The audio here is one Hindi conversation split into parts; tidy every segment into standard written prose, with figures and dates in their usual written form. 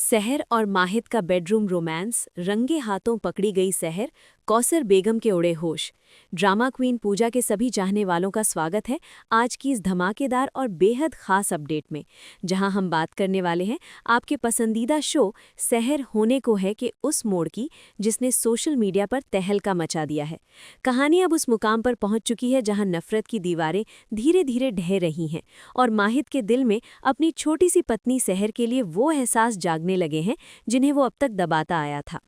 सहर और माहिद का बेडरूम रोमांस, रंगे हाथों पकड़ी गई सहर, कौसर बेगम के उड़े होश। ड्रामा क्वीन पूजा के सभी चाहने वालों का स्वागत है आज की इस धमाकेदार और बेहद खास अपडेट में, जहां हम बात करने वाले हैं आपके पसंदीदा शो सहर होने को है कि उस मोड़ की जिसने सोशल मीडिया पर तहलका मचा दिया है। कहानी अब उस मुकाम पर पहुंच चुकी है जहां नफरत की दीवारें धीरे धीरे ढह रही हैं और माहिद के दिल में अपनी छोटी सी पत्नी सहर के लिए वो एहसास जागने लगे हैं जिन्हें वो अब तक दबाता आया था।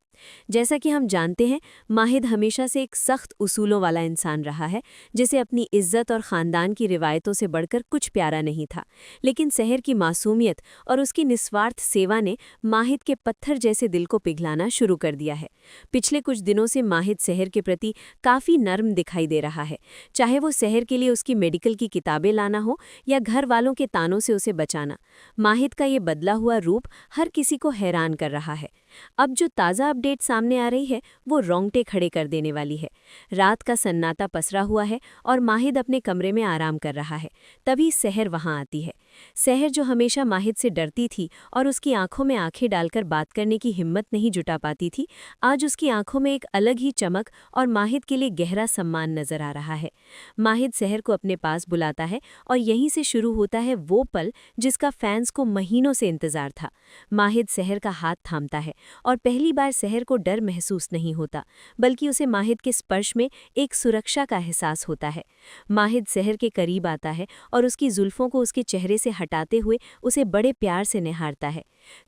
जैसा कि हम जानते हैं, माहिद हमेशा से एक सख्त उसूलों वाला इंसान रहा है, जिसे अपनी इज्जत और ख़ानदान की रिवायतों से बढ़कर कुछ प्यारा नहीं था। लेकिन सहर की मासूमियत और उसकी निस्वार्थ सेवा ने माहिद के पत्थर जैसे दिल को पिघलाना शुरू कर दिया है। पिछले कुछ दिनों से माहिद सहर के प्रति काफ़ी नर्म दिखाई दे रहा है, चाहे वो सहर के लिए उसकी मेडिकल की किताबें लाना हो या घर वालों के तानों से उसे बचाना। माहिद का ये बदला हुआ रूप हर किसी को हैरान कर रहा है। अब जो ताज़ा अपडेट सामने आ रही है वो रोंगटे खड़े कर देने वाली है। रात का सन्नाटा पसरा हुआ है और माहिद अपने कमरे में आराम कर रहा है। तभी सहर वहां आती है। सहर जो हमेशा माहिद से डरती थी और उसकी आंखों में आंखें डालकर बात करने की हिम्मत नहीं जुटा पाती थी, आज उसकी आंखों में एक अलग ही चमक और माहिद के लिए गहरा सम्मान नजर आ रहा है। माहिद सहर को अपने पास बुलाता है और यहीं से शुरू होता है वो पल जिसका फैंस को महीनों से इंतजार था। माहिद सहर का हाथ थामता है और पहली बार सहर को डर महसूस नहीं होता, बल्कि उसे माहिद के स्पर्श में एक सुरक्षा का एहसास होता है। माहिद सहर के करीब आता है और उसकी जुल्फों को उसके चेहरे से हटाते हुए उसे बड़े प्यार से निहारता है।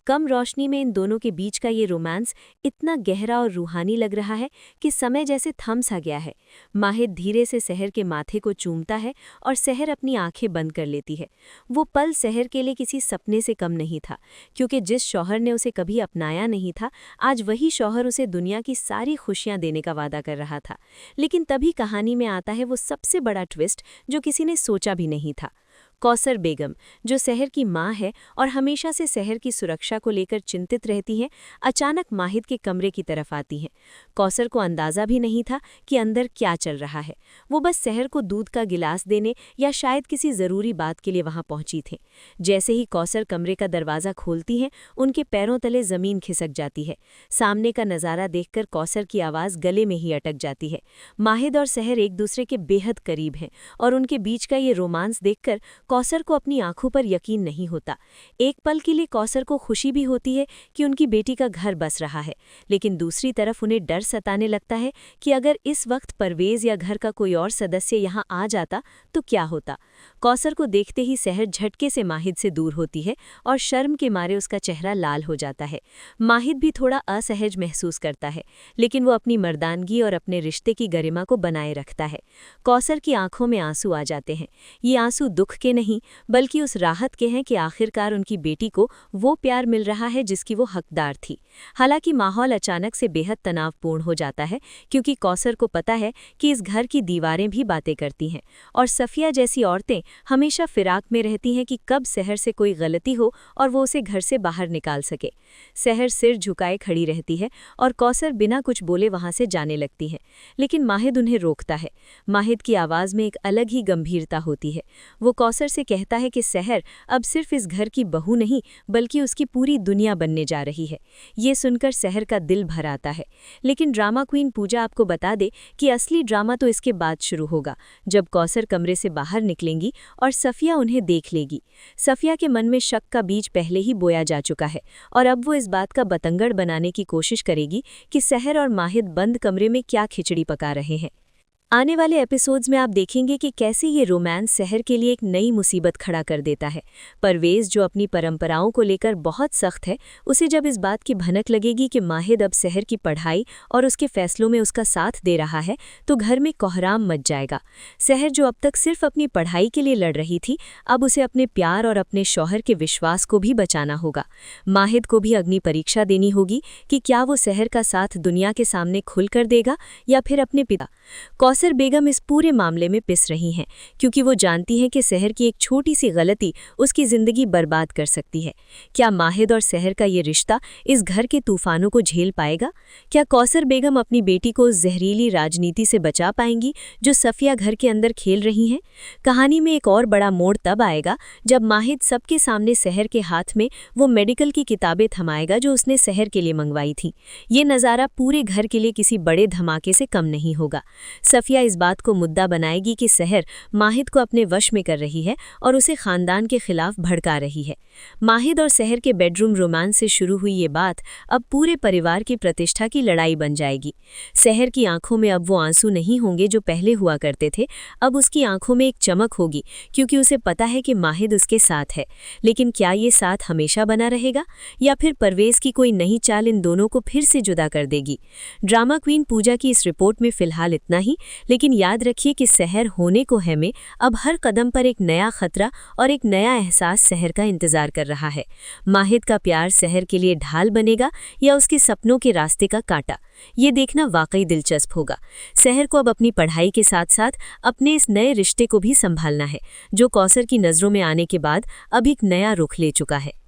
कम रोशनी में इन दोनों के बीच का ये रोमांस इतना गहरा और रूहानी लग रहा है कि समय जैसे थम सा गया है। माहिद धीरे से सहर के माथे को चूमता है और सहर अपनी आंखें बंद कर लेती है। वो पल सहर के लिए किसी सपने से कम नहीं था, क्योंकि जिस शौहर ने उसे कभी अपनाया नहीं था, आज वही शौहर उसे दुनिया की सारी खुशियां देने का वादा कर रहा था। लेकिन तभी कहानी में आता है वो सबसे बड़ा ट्विस्ट जो किसी ने सोचा भी नहीं था। कौसर बेगम, जो सहर की माँ है और हमेशा से सहर की सुरक्षा को लेकर चिंतित रहती हैं, अचानक माहिद के कमरे की तरफ आती हैं। कौसर को अंदाज़ा भी नहीं था कि अंदर क्या चल रहा है। वो बस सहर को दूध का गिलास देने या शायद किसी ज़रूरी बात के लिए वहाँ पहुँची थी। जैसे ही कौसर कमरे का दरवाज़ा खोलती हैं, उनके पैरों तले ज़मीन खिसक जाती है। सामने का नज़ारा देखकर कौसर की आवाज़ गले में ही अटक जाती है। माहिद और सहर एक दूसरे के बेहद करीब हैं और उनके बीच का ये रोमांस देखकर कौसर को अपनी आंखों पर यकीन नहीं होता। एक पल के लिए कौसर को खुशी भी होती है कि उनकी बेटी का घर बस रहा है, लेकिन दूसरी तरफ उन्हें डर सताने लगता है कि अगर इस वक्त परवेज या घर का कोई और सदस्य यहाँ आ जाता तो क्या होता। कौसर को देखते ही सहर झटके से माहिद से दूर होती है और शर्म के मारे उसका चेहरा लाल हो जाता है। माहिद भी थोड़ा असहज महसूस करता है, लेकिन वो अपनी मर्दानगी और अपने रिश्ते की गरिमा को बनाए रखता है। कौसर की आंखों में आंसू आ जाते हैं। ये आंसू दुख के नहीं, बल्कि उस राहत के हैं कि आखिरकार उनकी बेटी को वो प्यार मिल रहा है जिसकी वो हकदार थी। हालांकि माहौल अचानक से बेहद तनावपूर्ण हो जाता है, क्योंकि कौसर को पता है कि इस घर की दीवारें भी बातें करती हैं और सफिया जैसी औरतें हमेशा फिराक में रहती हैं कि कब सहर से कोई गलती हो और वो उसे घर से बाहर निकाल सके। सहर सिर झुकाए खड़ी रहती है और कौसर बिना कुछ बोले वहां से जाने लगती है, लेकिन माहिद उन्हें रोकता है। माहिद की आवाज़ में एक अलग ही गंभीरता होती है। वो कौसर से कहता है कि सहर अब सिर्फ इस घर की बहू नहीं, बल्कि उसकी पूरी दुनिया बनने जा रही है। ये सुनकर सहर का दिल भर आता है। लेकिन ड्रामा क्वीन पूजा आपको बता दे कि असली ड्रामा तो इसके बाद शुरू होगा, जब कौसर कमरे से बाहर निकलेंगी और सफिया उन्हें देख लेगी। सफिया के मन में शक का बीज पहले ही बोया जा चुका है और अब वो इस बात का बतंगड़ बनाने की कोशिश करेगी कि सहर और माहिद बंद कमरे में क्या खिचड़ी पका रहे हैं। आने वाले एपिसोड्स में आप देखेंगे कि कैसे ये रोमांस सहर के लिए एक नई मुसीबत खड़ा कर देता है। परवेज, जो अपनी परंपराओं को लेकर बहुत सख्त है, उसे जब इस बात की भनक लगेगी कि माहिद अब सहर की पढ़ाई और उसके फैसलों में उसका साथ दे रहा है, तो घर में कोहराम मच जाएगा। सहर, जो अब तक सिर्फ अपनी पढ़ाई के लिए लड़ रही थी, अब उसे अपने प्यार और अपने शौहर के विश्वास को भी बचाना होगा। माहिद को भी अग्नि परीक्षा देनी होगी कि क्या वो सहर का साथ दुनिया के सामने खुल कर देगा या फिर अपने पिता। कौसर कौसर बेगम इस पूरे मामले में पिस रही हैं क्योंकि वो जानती हैं कि सहर की एक छोटी सी गलती उसकी जिंदगी बर्बाद कर सकती है। क्या माहिद और सहर का ये रिश्ता इस घर के तूफानों को झेल पाएगा? क्या कौसर बेगम अपनी बेटी को उस जहरीली राजनीति से बचा पाएंगी जो सफिया घर के अंदर खेल रही हैं? कहानी में एक और बड़ा मोड़ तब आएगा जब माहिद सबके सामने सहर के हाथ में वो मेडिकल की किताबें थमाएगा जो उसने सहर के लिए मंगवाई थी। ये नज़ारा पूरे घर के लिए किसी बड़े धमाके से कम नहीं होगा। सफिया इस बात को मुद्दा बनाएगी कि सहर माहिद को अपने वश में कर रही है और उसे खानदान के खिलाफ भड़का रही है। माहिद और सहर के बेडरूम रोमांस से शुरू हुई ये बात अब पूरे परिवार की प्रतिष्ठा की लड़ाई बन जाएगी। सहर की आंखों में अब वो आंसू नहीं होंगे जो पहले हुआ करते थे। अब उसकी आंखों में एक चमक होगी क्योंकि उसे पता है कि माहिद उसके साथ है। लेकिन क्या ये साथ हमेशा बना रहेगा या फिर परवेज की कोई नई चाल इन दोनों को फिर से जुदा कर देगी? ड्रामा क्वीन पूजा की इस रिपोर्ट में फिलहाल इतना ही, लेकिन याद रखिए कि सहर होने को है में अब हर कदम पर एक नया खतरा और एक नया एहसास सहर का इंतजार कर रहा है। माहिद का प्यार सहर के लिए ढाल बनेगा या उसके सपनों के रास्ते का कांटा, ये देखना वाकई दिलचस्प होगा। सहर को अब अपनी पढ़ाई के साथ साथ अपने इस नए रिश्ते को भी संभालना है जो कौसर की नज़रों में आने के बाद अब एक नया रुख ले चुका है।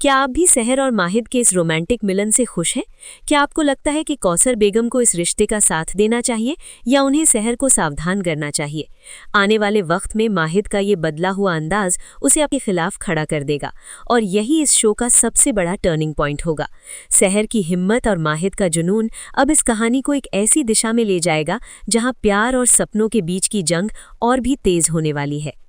क्या आप भी सहर और माहिद के इस रोमांटिक मिलन से खुश हैं? क्या आपको लगता है कि कौसर बेगम को इस रिश्ते का साथ देना चाहिए या उन्हें सहर को सावधान करना चाहिए? आने वाले वक्त में माहिद का ये बदला हुआ अंदाज उसे आपके खिलाफ खड़ा कर देगा और यही इस शो का सबसे बड़ा टर्निंग पॉइंट होगा। सहर की हिम्मत और माहिद का जुनून अब इस कहानी को एक ऐसी दिशा में ले जाएगा जहां प्यार और सपनों के बीच की जंग और भी तेज होने वाली है।